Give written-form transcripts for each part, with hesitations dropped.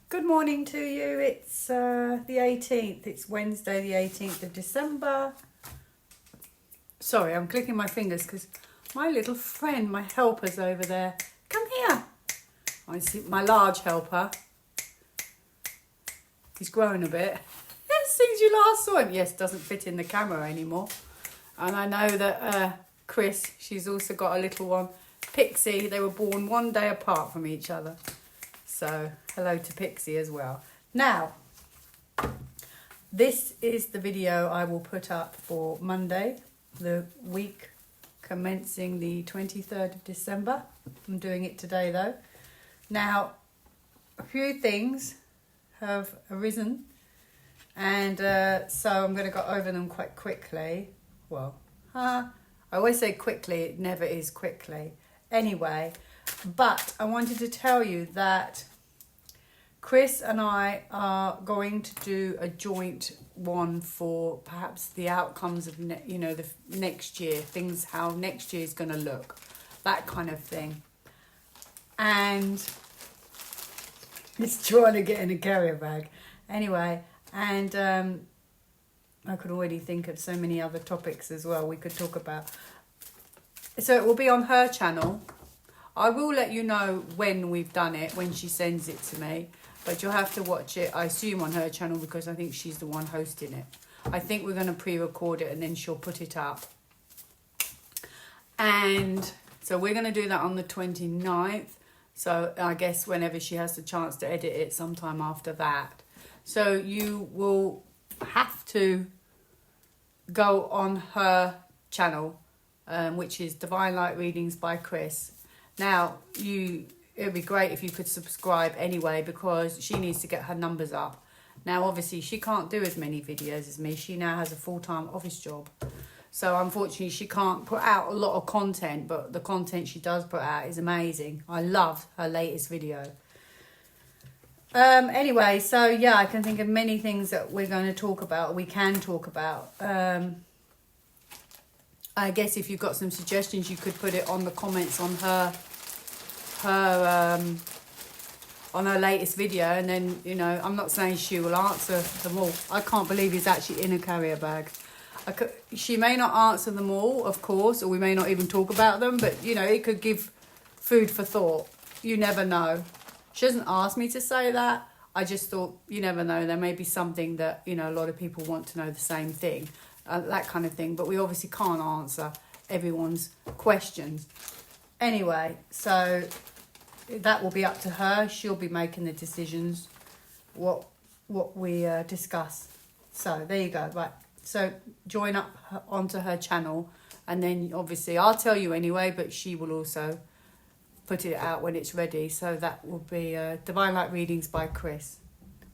Good morning to you. It's the 18th. It's Wednesday, the 18th of December. Sorry, I'm clicking my fingers because my little friend, my helper's over there. Come here. I see my large helper. He's grown a bit. Yes, since you last saw him. Yes, doesn't fit in the camera anymore. And I know that Kris, she's also got a little one. Pixie, they were born one day apart from each other. So, hello to Pixie as well. Now, this is the video I will put up for Monday, the week commencing the 23rd of December. I'm doing it today though. Now, a few things have arisen, and so I'm going to go over them quite quickly. Well, I always say quickly, it never is quickly. Anyway, but I wanted to tell you that Kris and I are going to do a joint one for perhaps the outcomes of, the next year, things, how next year is going to look, that kind of thing. And it's trying to get in a carrier bag. Anyway, and I could already think of so many other topics as well we could talk about. So it will be on her channel. I will let you know when we've done it, when she sends it to me. But you'll have to watch it, I assume, on her channel because I think she's the one hosting it. I think we're going to pre-record it and then she'll put it up. And so we're going to do that on the 29th. So I guess whenever she has the chance to edit it, sometime after that. So you will have to go on her channel, which is Divine Light Readings by Kris. Now, it would be great if you could subscribe anyway, because she needs to get her numbers up. Now, obviously, she can't do as many videos as me. She now has a full-time office job. So, unfortunately, she can't put out a lot of content, but the content she does put out is amazing. I love her latest video. Anyway, so, yeah, I can think of many things that we're going to talk about, we can talk about. I guess if you've got some suggestions, you could put it on the comments on her latest video, and then I'm not saying she will answer them all. I can't believe he's actually in a carrier bag. She may not answer them all, of course, or we may not even talk about them, but it could give food for thought. You never know. She hasn't asked me to say that. I just thought, you never know, there may be something that a lot of people want to know the same thing, that kind of thing, but we obviously can't answer everyone's questions. Anyway, so that will be up to her. She'll be making the decisions, what we discuss. So there you go. Right. So join up onto her channel, and then obviously I'll tell you anyway, but she will also put it out when it's ready. So that will be Divine Light Readings by Kris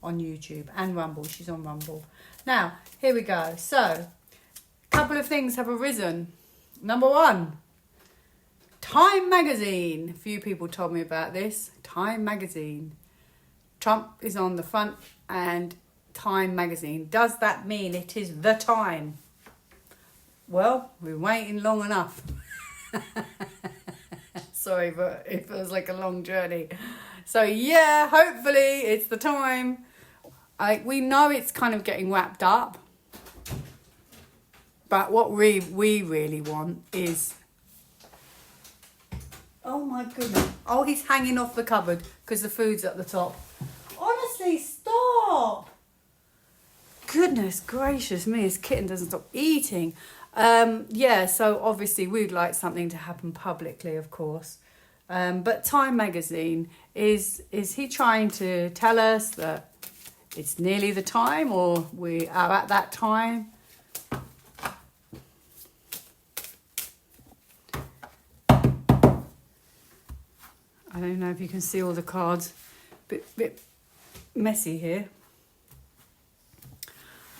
on YouTube and Rumble. She's on Rumble. Now, here we go. So a couple of things have arisen. Number one, Time magazine. A few people told me about this. Time magazine. Trump is on the front and Time magazine. Does that mean it is the time? Well, we're waiting long enough. Sorry, but it feels like a long journey. So yeah, hopefully it's the time. We know it's kind of getting wrapped up. But what we really want is... Oh my goodness. Oh, he's hanging off the cupboard because the food's at the top. Honestly, stop. Goodness gracious me, his kitten doesn't stop eating. Yeah, so obviously we'd like something to happen publicly, of course. But Time magazine, is he trying to tell us that it's nearly the time, or we are at that time? I don't know if you can see all the cards. Bit messy here.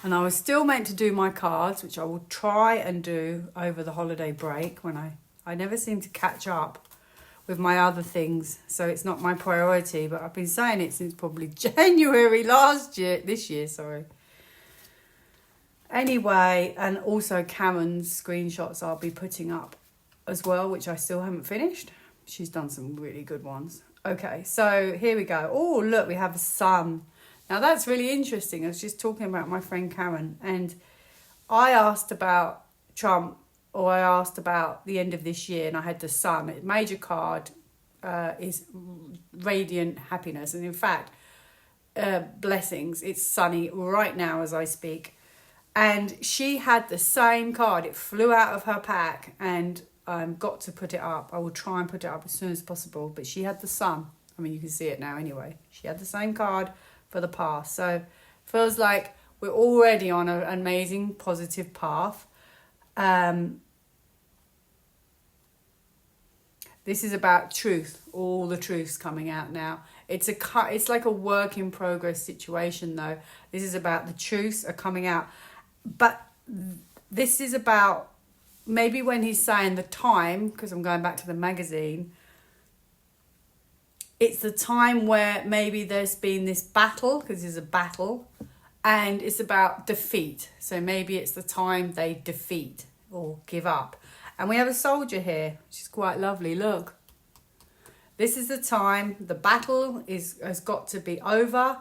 And I was still meant to do my cards, which I will try and do over the holiday break, when I never seem to catch up with my other things. So it's not my priority, but I've been saying it since probably January this year, sorry. Anyway, and also Karen's screenshots I'll be putting up as well, which I still haven't finished. She's done some really good ones. Okay, so here we go. Oh, look, we have a sun. Now, that's really interesting. I was just talking about my friend Karen, and I asked about Trump, or I asked about the end of this year, and I had the sun. Major card is radiant happiness. And in fact, blessings, it's sunny right now as I speak. And she had the same card. It flew out of her pack, and got to put it up. I will try and put it up as soon as possible. But she had the sun. I mean, you can see it now anyway. She had the same card for the past. So feels like we're already on an amazing positive path. This is about truth. All the truth's coming out now. It's like a work in progress situation though. This is about the truths are coming out. But this is about maybe when he's saying the time, because I'm going back to the magazine, it's the time where maybe there's been this battle, because there's a battle, and it's about defeat. So maybe it's the time they defeat or give up. And we have a soldier here, which is quite lovely. Look, this is the time the battle has got to be over.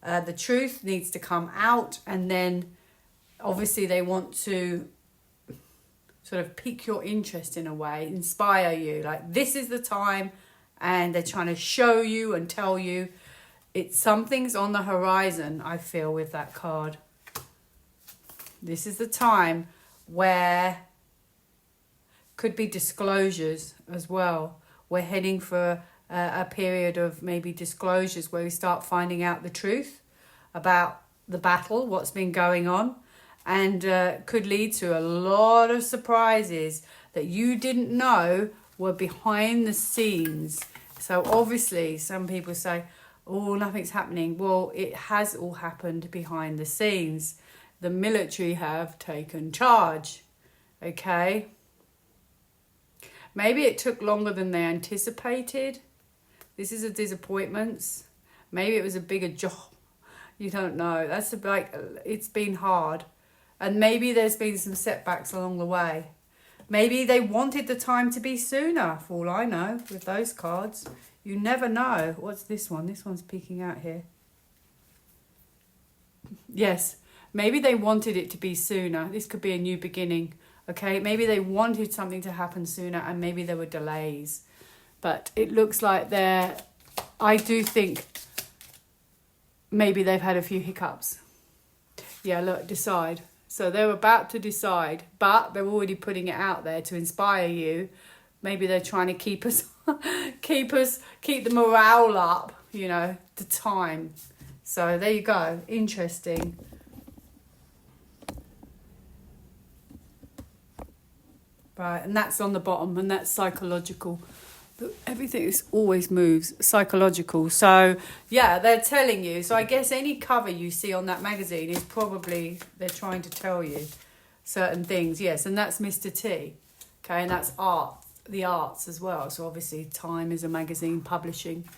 The truth needs to come out, and then obviously they want to sort of pique your interest in a way, inspire you. Like, this is the time, and they're trying to show you and tell you something's on the horizon, I feel, with that card. This is the time where could be disclosures as well. We're heading for a period of maybe disclosures where we start finding out the truth about the battle, what's been going on, and could lead to a lot of surprises that you didn't know were behind the scenes. So obviously some people say, oh, nothing's happening. Well, it has all happened behind the scenes. The military have taken charge. Okay? Maybe it took longer than they anticipated. This is a disappointment. Maybe it was a bigger job. You don't know. It's been hard. And maybe there's been some setbacks along the way. Maybe they wanted the time to be sooner, for all I know, with those cards. You never know. What's this one? This one's peeking out here. Yes, maybe they wanted it to be sooner. This could be a new beginning. Okay, maybe they wanted something to happen sooner, and maybe there were delays. But it looks like I do think maybe they've had a few hiccups. Yeah, look, decide. So they're about to decide, but they're already putting it out there to inspire you. Maybe they're trying to keep the morale up, the time. So there you go. Interesting. Right, and that's on the bottom, and that's psychological. Everything always moves psychological. So yeah, they're telling you. So I guess any cover you see on that magazine is probably they're trying to tell you certain things. Yes, and that's Mr. T. Okay, and that's art, the arts as well. So obviously Time is a magazine publishing.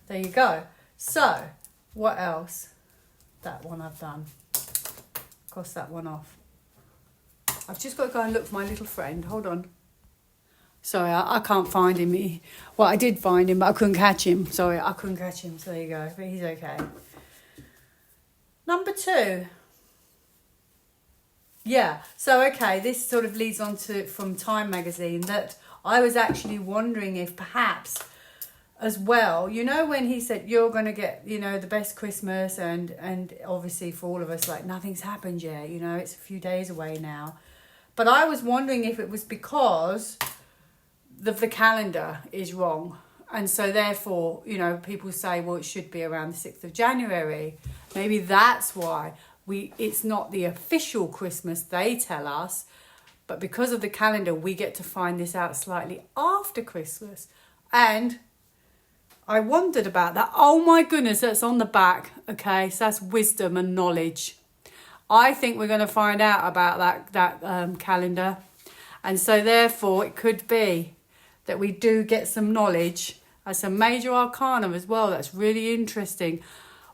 There you go. So what else? That one I've done. Cross that one off. I've just got to go and look for my little friend. Hold on. Sorry, I can't find him. Well, I did find him, but I couldn't catch him. Sorry, I couldn't catch him. So there you go. But he's okay. Number 2. Yeah. So, okay, this sort of leads on to from Time magazine that I was actually wondering if perhaps as well, when he said you're going to get, the best Christmas and obviously for all of us, like nothing's happened yet, it's a few days away now. But I was wondering if it was because the calendar is wrong. And so therefore, people say, well, it should be around the 6th of January. Maybe that's why it's not the official Christmas they tell us, but because of the calendar, we get to find this out slightly after Christmas. And I wondered about that. Oh my goodness, that's on the back. Okay, so that's wisdom and knowledge. I think we're going to find out about that calendar. And so therefore it could be that we do get some knowledge. That's a major arcana as well. That's really interesting.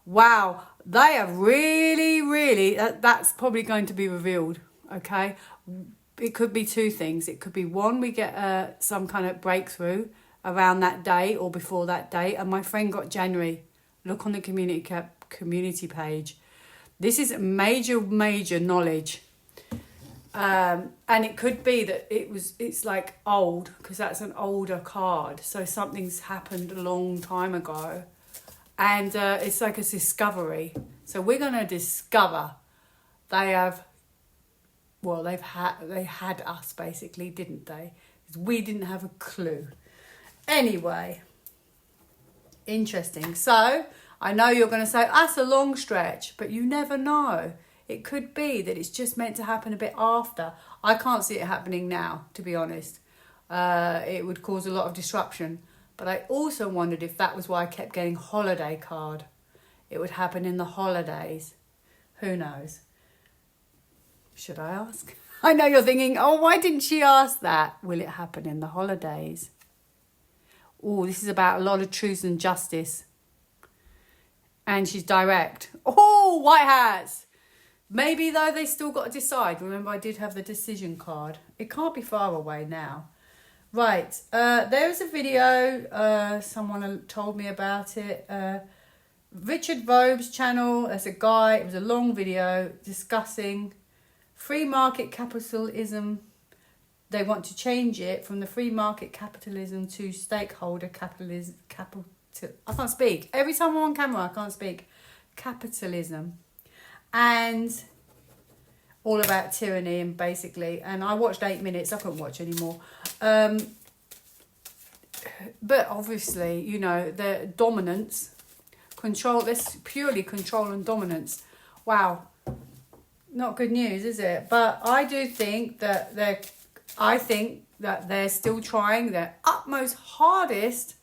Wow, they have really, that's probably going to be revealed. Okay, it could be 2 things. It could be 1, we get some kind of breakthrough around that date or before that date. And my friend got January. Look on the community page. This is major knowledge. And it could be that it's like old, because that's an older card. So something's happened a long time ago. And it's like a discovery. So we're going to discover they had us basically, didn't they? We didn't have a clue. Anyway, interesting. So I know you're going to say, that's a long stretch, but you never know. It could be that it's just meant to happen a bit after. I can't see it happening now, to be honest. It would cause a lot of disruption. But I also wondered if that was why I kept getting holiday card. It would happen in the holidays. Who knows? Should I ask? I know you're thinking, oh, why didn't she ask that? Will it happen in the holidays? Oh, this is about a lot of truth and justice. And she's direct. Oh, white hats. Maybe, though, they still got to decide. Remember, I did have the decision card. It can't be far away now. Right. There's a video. Someone told me about it. Richard Vobes Channel. There's a guy. It was a long video discussing free market capitalism. They want to change it from the free market capitalism to stakeholder capitalism. I can't speak. Every time I'm on camera, I can't speak. Capitalism. And all about tyranny, and basically. And I watched 8 minutes. I couldn't watch anymore. But obviously, you know, the dominance, control. This purely control and dominance. Wow. Not good news, is it? But I do think that they're still trying their utmost hardest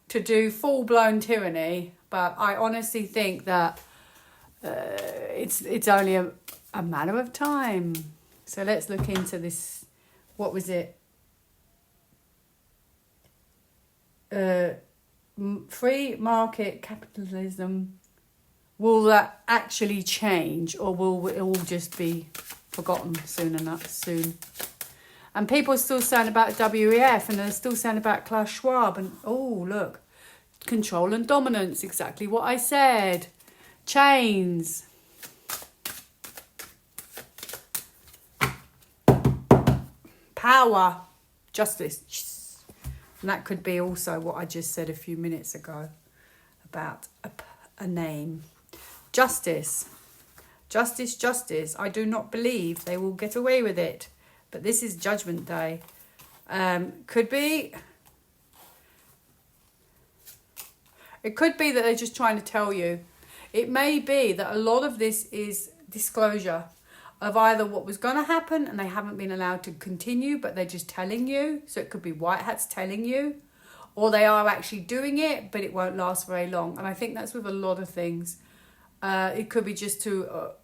to do full-blown tyranny. But I honestly think that it's only a matter of time. So let's look into this. What was it? Free market capitalism. Will that actually change, or will it all just be forgotten soon? And people are still saying about WEF, and they're still saying about Klaus Schwab. And oh, look, control and dominance, exactly what I said. Chains. Power. Justice. And that could be also what I just said a few minutes ago about a name. Justice. Justice, justice. I do not believe they will get away with it. But this is Judgment Day. Could be. It could be that they're just trying to tell you. It may be that a lot of this is disclosure of either what was going to happen and they haven't been allowed to continue, but they're just telling you. So it could be white hats telling you. Or they are actually doing it, but it won't last very long. And I think that's with a lot of things. It could be just for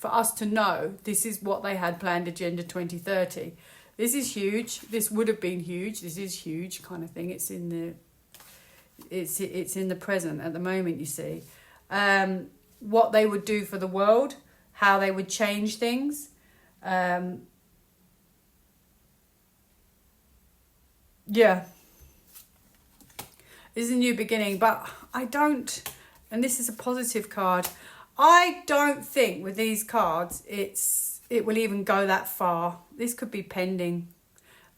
us to know this is what they had planned, Agenda 2030. This is huge. This would have been huge. This is huge kind of thing. It's in the present at the moment, you see. What they would do for the world, how they would change things. Yeah. This is a new beginning, but I don't, and this is a positive card, I don't think with these cards it will even go that far. This could be pending,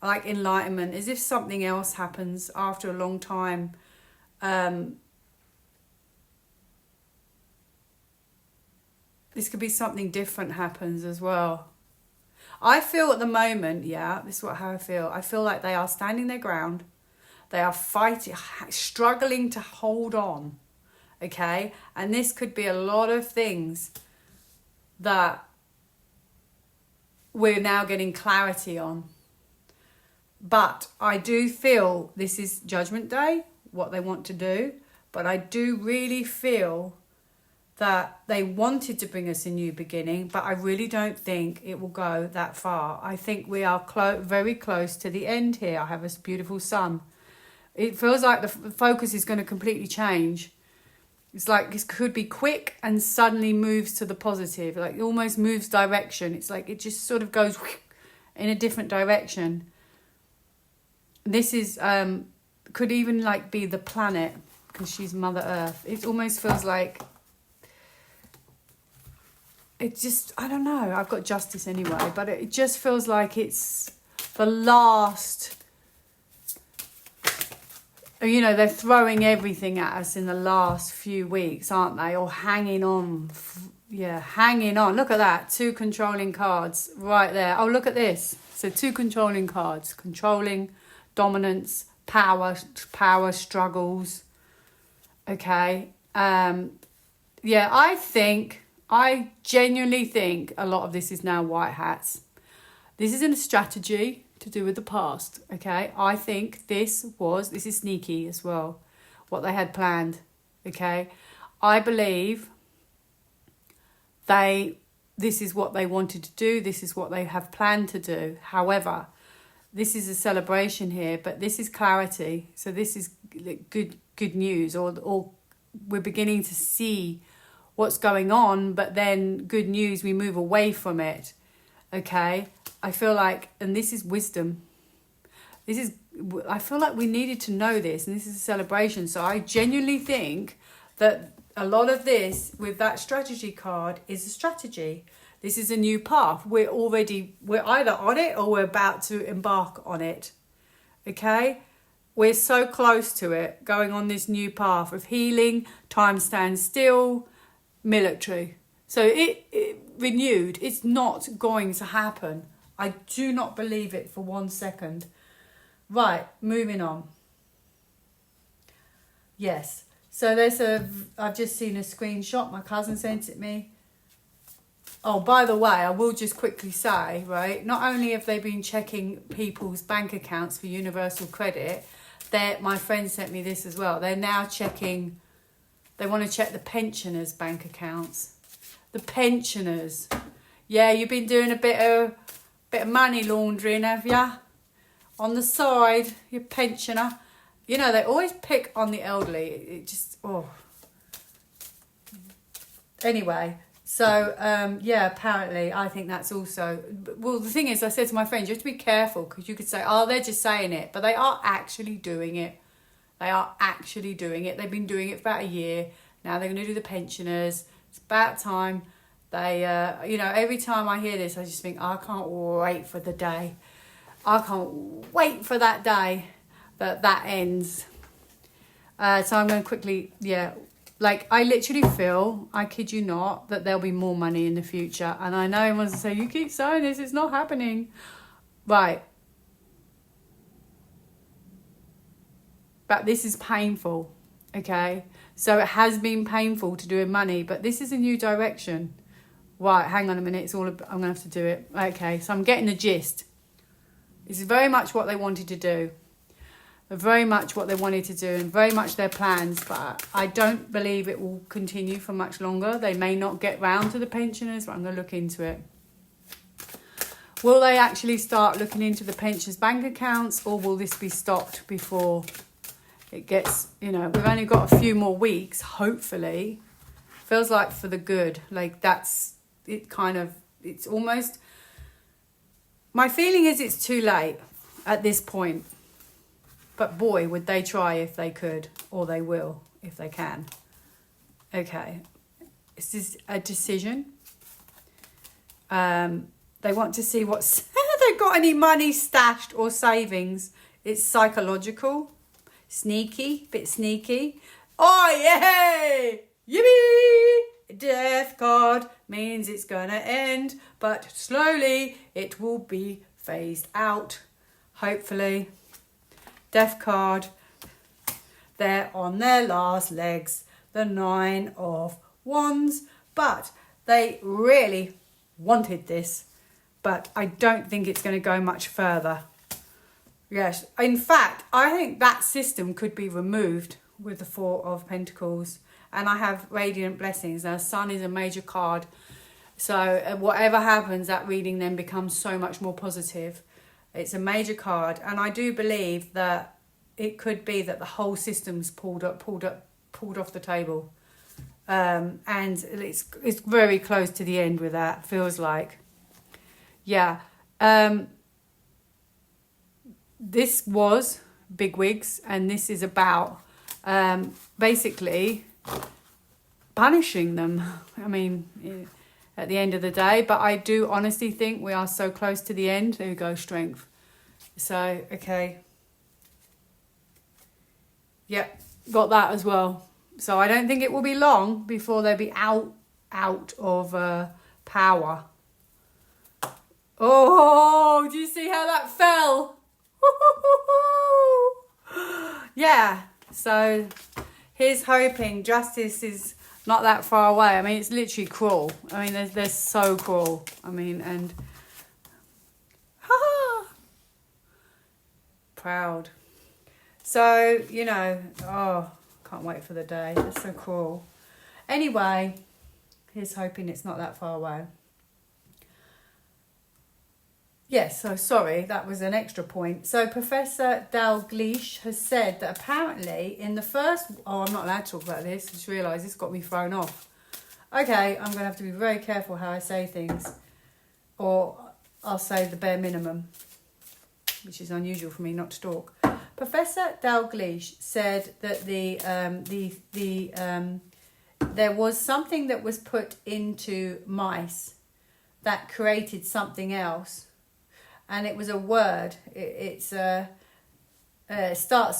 like enlightenment, as if something else happens after a long time. This could be something different happens as well. I feel at the moment, this is how I feel. I feel like they are standing their ground. They are fighting, struggling to hold on. Okay? And this could be a lot of things that we're now getting clarity on. But I do feel this is Judgment Day, what they want to do. But I do really feel that they wanted to bring us a new beginning, but I really don't think it will go that far. I think we are very close to the end here. I have this beautiful sun. It feels like the focus is going to completely change. It's like this could be quick and suddenly moves to the positive. Like it almost moves direction. It's like it just sort of goes in a different direction. This is could even like be the planet, because she's Mother Earth. It almost feels like it just, I don't know, I've got justice anyway, but it just feels like it's the last, you know, they're throwing everything at us in the last few weeks, aren't they? Or hanging on. Yeah, hanging on. Look at that. 2 controlling cards right there. Oh, look at this. So 2 controlling cards. Controlling, dominance, power struggles. Okay. Yeah, I genuinely think a lot of this is now white hats. This isn't a strategy to do with the past. Okay. I think this is sneaky as well, what they had planned. Okay. I believe this is what they wanted to do. This is what they have planned to do. However, this is a celebration here, but this is clarity. So this is good news, or we're beginning to see what's going on, but then good news, we move away from it. Okay? I feel like, and this is wisdom. I feel like we needed to know this, and this is a celebration. So I genuinely think that a lot of this with that strategy card is a strategy. This is a new path. We're either on it or we're about to embark on it. Okay? We're so close to it, going on this new path of healing, time stands still, military. So it renewed. It's not going to happen. I do not believe it for 1 second. Right, moving on. Yes. So I've just seen a screenshot. My cousin sent it me. Oh, by the way, I will just quickly say, right, not only have they been checking people's bank accounts for universal credit, my friend sent me this as well. They're now checking, they want to check the pensioners' bank accounts. The pensioners. Yeah, you've been doing a bit of money laundering, have ya? On the side, your pensioner. You know, they always pick on the elderly. It just, oh. Anyway, so, yeah, apparently, I think that's also... Well, the thing is, I said to my friend, you have to be careful, because you could say, oh, they're just saying it. But they are actually doing it. They are actually doing it. They've been doing it for about a year. Now they're going to do the pensioners. It's about time. They, you know, every time I hear this, I just think, I can't wait for the day. I can't wait for that day that ends. So I'm going to quickly, like I literally feel, I kid you not, that there'll be more money in the future. And I know everyone's going to say, you keep saying this, it's not happening. Right. But this is painful, okay? So it has been painful to do money, but this is a new direction. Right, hang on a minute, I'm going to have to do it. Okay, so I'm getting the gist. This is very much what they wanted to do. Very much what they wanted to do and very much their plans, but I don't believe it will continue for much longer. They may not get round to the pensioners, but I'm going to look into it. Will they actually start looking into the pensioners' bank accounts, or will this be stopped before it gets, you know, we've only got a few more weeks, hopefully. Feels like for the good. Like that's, it kind of, it's almost, my feeling is it's too late at this point. But boy, would they try if they could, or they will if they can. Okay, this is a decision. They want to see what's, they've got any money stashed or savings. It's psychological, sneaky, bit sneaky. Oh, yay! Yippee! Death card means it's gonna end, but slowly it will be phased out, hopefully. Death card, they're on their last legs, the 9 of Wands, but they really wanted this, but I don't think it's going to go much further. Yes, in fact, I think that system could be removed with the 4 of Pentacles, and I have Radiant Blessings. Now, Sun is a major card, so whatever happens, that reading then becomes so much more positive. It's a major card, and I do believe that it could be that the whole system's pulled off the table, and it's very close to the end with that. Feels like, yeah. this was bigwigs, and this is about basically punishing them. I mean, at the end of the day, but I do honestly think we are so close to the end. There we go, strength. So, okay. Yep, got that as well. So I don't think it will be long before they'll be out of power. Oh, do you see how that fell? Yeah, so here's hoping justice is not that far away. I mean, it's literally cruel. I mean, they're so cruel. I mean, and proud. So, you know, oh, can't wait for the day. It's so cruel. Anyway, here's hoping it's not that far away. Yes, so sorry, that was an extra point. So Professor Dalgelish has said that apparently in the first... Oh, I'm not allowed to talk about this. I just realised this got me thrown off. Okay, I'm going to have to be very careful how I say things. Or I'll say the bare minimum, which is unusual for me not to talk. Professor Dalgelish said that there was something that was put into mice that created something else. And it was a word. It starts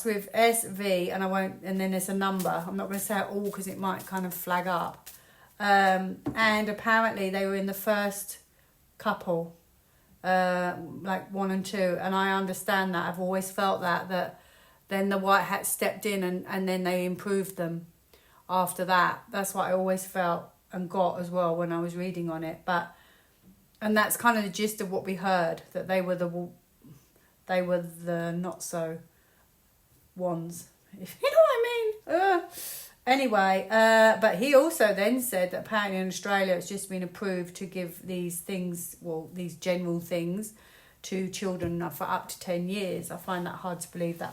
with SV, and then there's a number. I'm not going to say it all because it might kind of flag up. And apparently they were in the first couple, like 1 and 2. And I understand that. I've always felt that then the white hat stepped in and then they improved them after that. That's what I always felt and got as well when I was reading on it. And that's kind of the gist of what we heard, that they were the not so ones, if you know what I mean. Anyway, but he also then said that apparently in Australia it's just been approved to give these things, well, these general things to children for up to 10 years. I find that hard to believe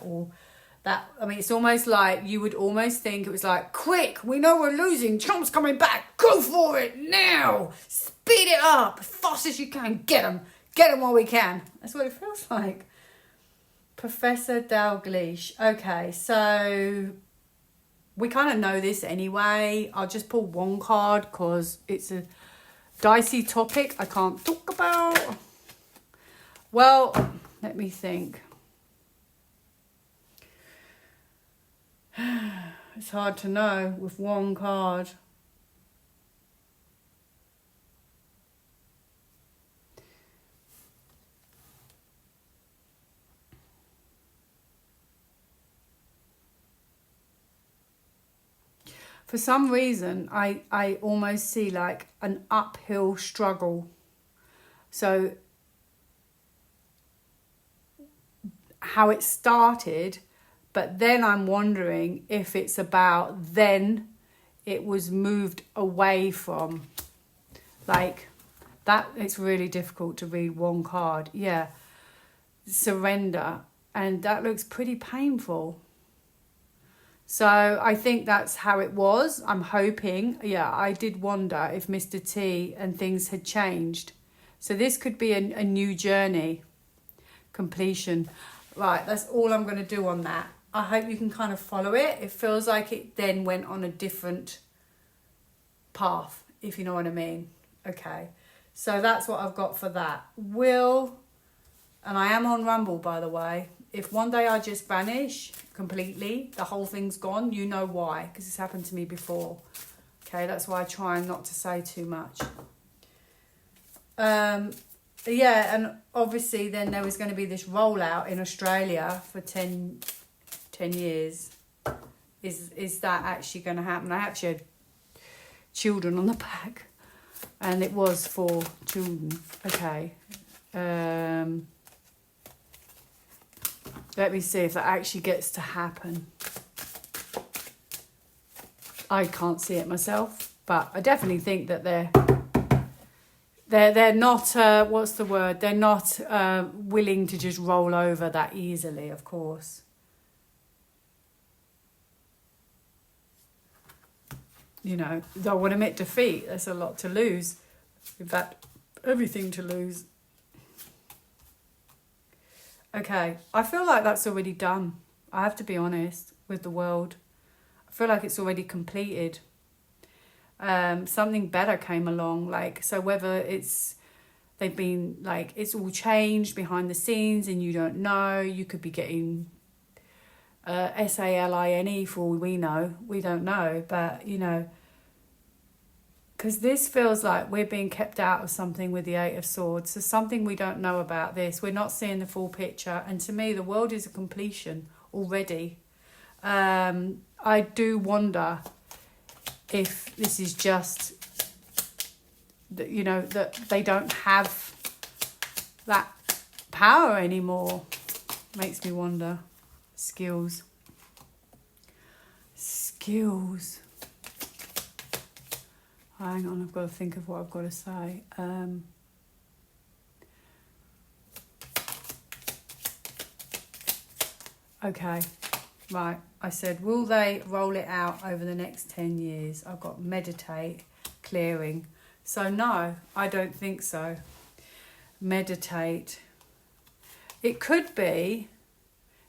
I mean, it's almost like you would almost think it was like, quick, we know we're losing, Trump's coming back, go for it now, speed it up as fast as you can, get them while we can. That's what it feels like. Professor Dalgelish. Okay, so we kind of know this anyway. I'll just pull one card because it's a dicey topic I can't talk about. Well, let me think. It's hard to know with one card. For some reason, I almost see like an uphill struggle. So how it started... But then I'm wondering if it's about then it was moved away from. Like, that, it's really difficult to read one card. Yeah, surrender. And that looks pretty painful. So I think that's how it was. I'm hoping. Yeah, I did wonder if Mr. T and things had changed. So this could be a new journey. Completion. Right, that's all I'm going to do on that. I hope you can kind of follow it. It feels like it then went on a different path, if you know what I mean. Okay, so that's what I've got for that. And I am on Rumble, by the way. If one day I just vanish completely, the whole thing's gone, you know why, because it's happened to me before. Okay, that's why I try not to say too much. Yeah, and obviously then there was going to be this rollout in Australia for 10 years. Is that actually going to happen? I actually had children on the back, and it was for children. Okay. Let me see if that actually gets to happen. I can't see it myself, but I definitely think that they're not, what's the word? They're not willing to just roll over that easily, of course. You know, don't want to admit defeat. There's a lot to lose. In fact, everything to lose. Okay, I feel like that's already done. I have to be honest with the world. I feel like it's already completed. Something better came along. Like, so whether they've been like, it's all changed behind the scenes and you don't know, you could be getting SALINE for all we know. We don't know, but you know, because this feels like we're being kept out of something with the Eight of Swords. So something we don't know about this. We're not seeing the full picture. And to me, the world is a completion already. I do wonder if this is just, that, you know, that they don't have that power anymore. Makes me wonder. Skills. Hang on, I've got to think of what I've got to say. Okay, right. I said, will they roll it out over the next 10 years? I've got meditate, clearing. So no, I don't think so. Meditate. It could be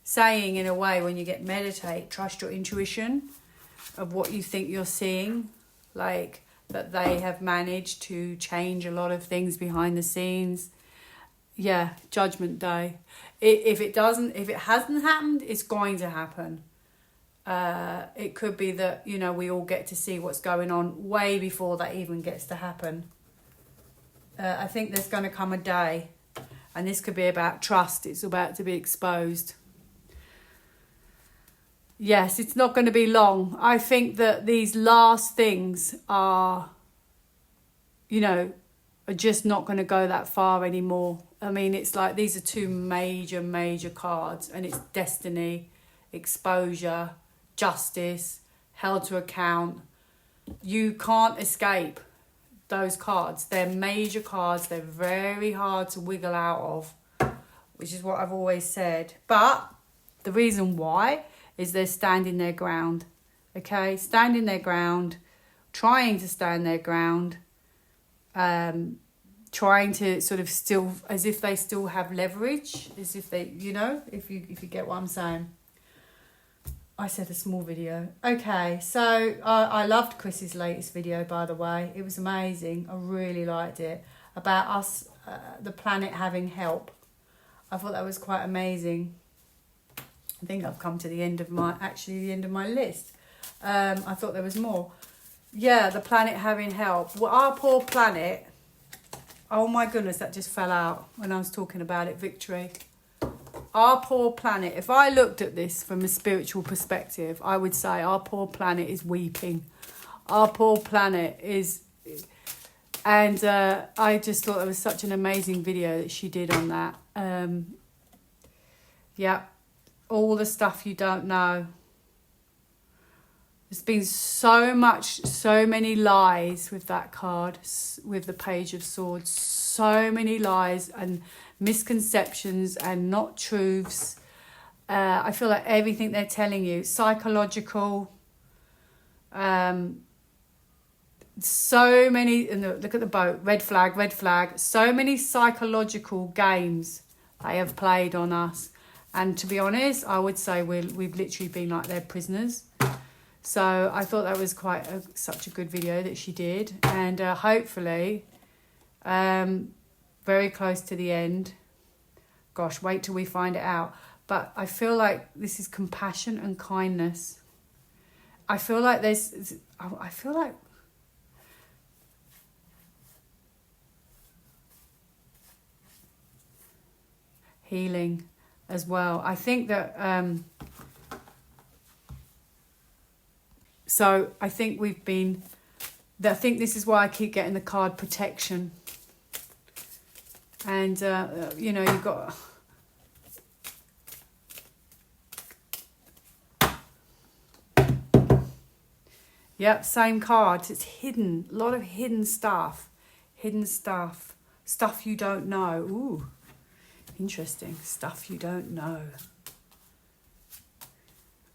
saying, in a way, when you get meditate, trust your intuition of what you think you're seeing. Like, that they have managed to change a lot of things behind the scenes. Yeah, Judgment Day. If it hasn't happened, it's going to happen. It could be that, you know, we all get to see what's going on way before that even gets to happen. I think there's going to come a day, and this could be about trust. It's about to be exposed. Yes, it's not going to be long. I think that these last things are, you know, are just not going to go that far anymore. I mean, it's like these are two major cards, and it's destiny, exposure, justice, held to account. You can't escape those cards. They're major cards. They're very hard to wiggle out of, which is what I've always said. But the reason why is they're standing their ground. Okay, standing their ground, trying to stand their ground, trying to sort of still, as if they still have leverage, as if they, you know, if you get what I'm saying. I said a small video. Okay, so I loved Kris's latest video, by the way. It was amazing. I really liked it. About us, the planet having help. I thought that was quite amazing. I think I've come to the end of my list. I thought there was more. Yeah, the planet having help. Well, our poor planet. Oh my goodness, that just fell out when I was talking about it. Victory. Our poor planet. If I looked at this from a spiritual perspective, I would say our poor planet is weeping. Our poor planet is... And I just thought it was such an amazing video that she did on that. Yeah. All the stuff you don't know. There's been so many lies with that card, with the Page of Swords. So many lies and misconceptions and not truths. I feel like everything they're telling you, psychological. So many, and look at the boat, red flag. So many psychological games they have played on us. And to be honest, I would say we've literally been like their prisoners. So I thought that was such a good video that she did. And hopefully, very close to the end. Gosh, wait till we find it out. But I feel like this is compassion and kindness. I feel like healing as well. I think that... So I think I think this is why I keep getting the card protection. And, you know, you've got... Yep, same cards. It's hidden. A lot of hidden stuff. Stuff you don't know. Ooh, interesting. Stuff you don't know.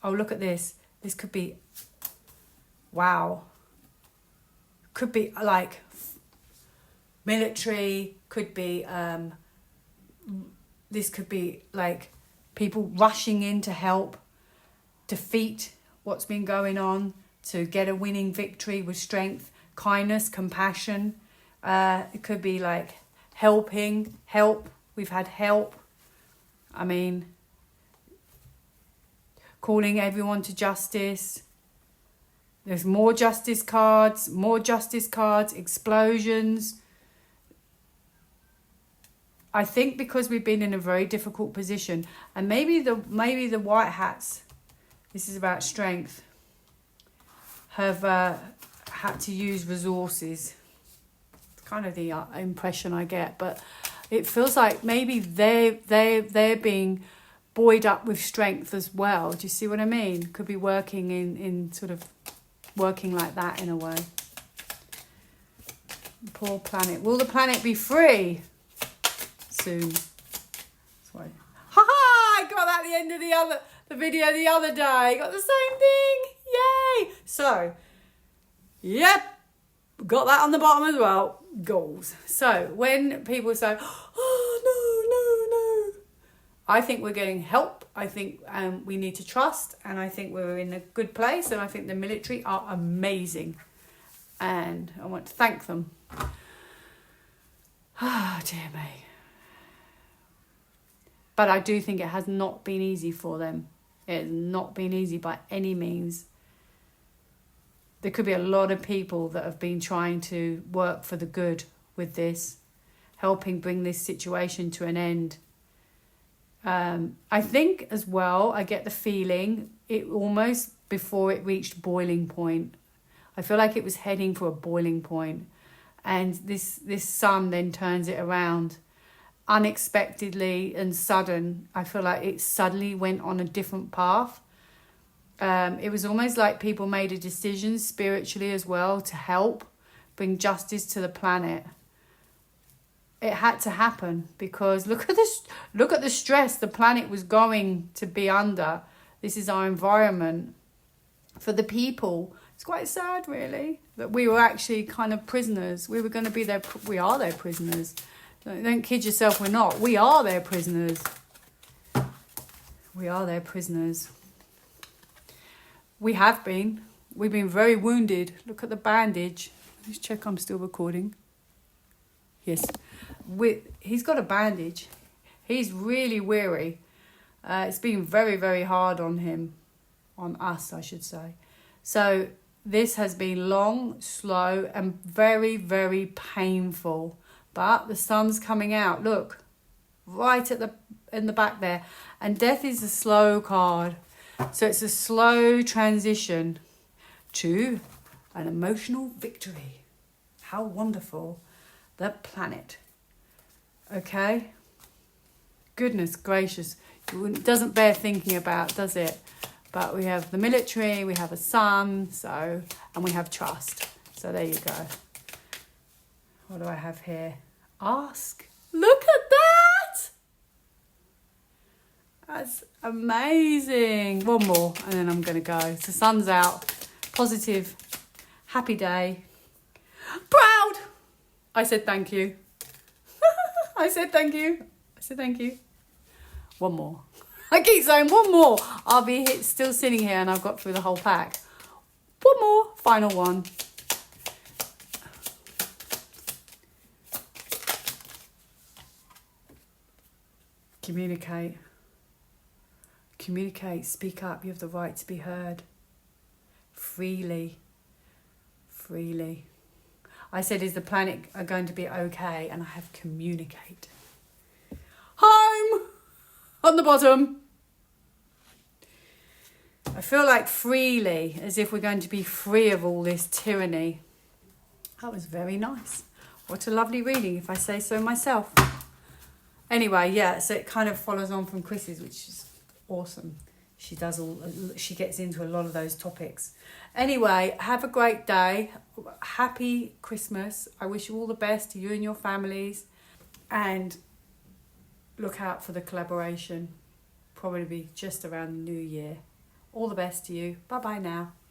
Oh, look at this. This could be... Wow. Could be like military, could be this could be like people rushing in to help defeat what's been going on, to get a winning victory with strength, kindness, compassion. It could be like help. We've had help. I mean, calling everyone to justice. There's more justice cards, explosions. I think because we've been in a very difficult position, and maybe the white hats, this is about strength, have had to use resources. It's kind of the impression I get, but it feels like maybe they're being buoyed up with strength as well. Do you see what I mean? Could be working in sort of working like that in a way. Poor planet. Will the planet be free soon? Sorry. Ha ha! I got that at the end of the video the other day. Got the same thing. Yay! So, yep, got that on the bottom as well. Goals. So when people say, "Oh no," I think we're getting help. I think we need to trust, and I think we're in a good place, and I think the military are amazing, and I want to thank them. Ah, dear me. But I do think it has not been easy for them. It has not been easy by any means. There could be a lot of people that have been trying to work for the good with this, helping bring this situation to an end. I think as well, I get the feeling it almost before it reached boiling point. I feel like it was heading for a boiling point, and this sun then turns it around unexpectedly and sudden. I feel like it suddenly went on a different path. It was almost like people made a decision spiritually as well to help bring justice to the planet. It had to happen because look at the stress the planet was going to be under. This is our environment. For the people, it's quite sad really that we were actually kind of prisoners. We were going to be their, we are their prisoners. Don't kid yourself, we're not. We are their prisoners. We are their prisoners. We have been. We've been very wounded. Look at the bandage. Let's check I'm still recording. Yes. He's got a bandage. He's really weary. It's been very, very hard on him. On us, I should say. So this has been long, slow, and very, very painful. But the sun's coming out. Look. Right in the back there. And death is a slow card. So it's a slow transition to an emotional victory. How wonderful. The planet. Okay? Goodness gracious. It doesn't bear thinking about, does it? But we have the military, we have a sun, and we have trust. So there you go. What do I have here? Ask. Look at that! That's amazing. One more and then I'm going to go. So sun's out. Positive. Happy day. Proud! I said thank you. I said thank you. One more. I keep saying one more. I'll be still sitting here and I've got through the whole pack. One more. Final one. Communicate. Communicate. Speak up. You have the right to be heard. Freely. I said, is the planet going to be okay? And I have communicate. Home! On the bottom. I feel like freely, as if we're going to be free of all this tyranny. That was very nice. What a lovely reading, if I say so myself. Anyway, yeah, so it kind of follows on from Kris's, which is awesome. She gets into a lot of those topics. Anyway, have a great day. Happy Christmas. I wish you all the best to you and your families. And look out for the collaboration. Probably just around the new year. All the best to you. Bye-bye now.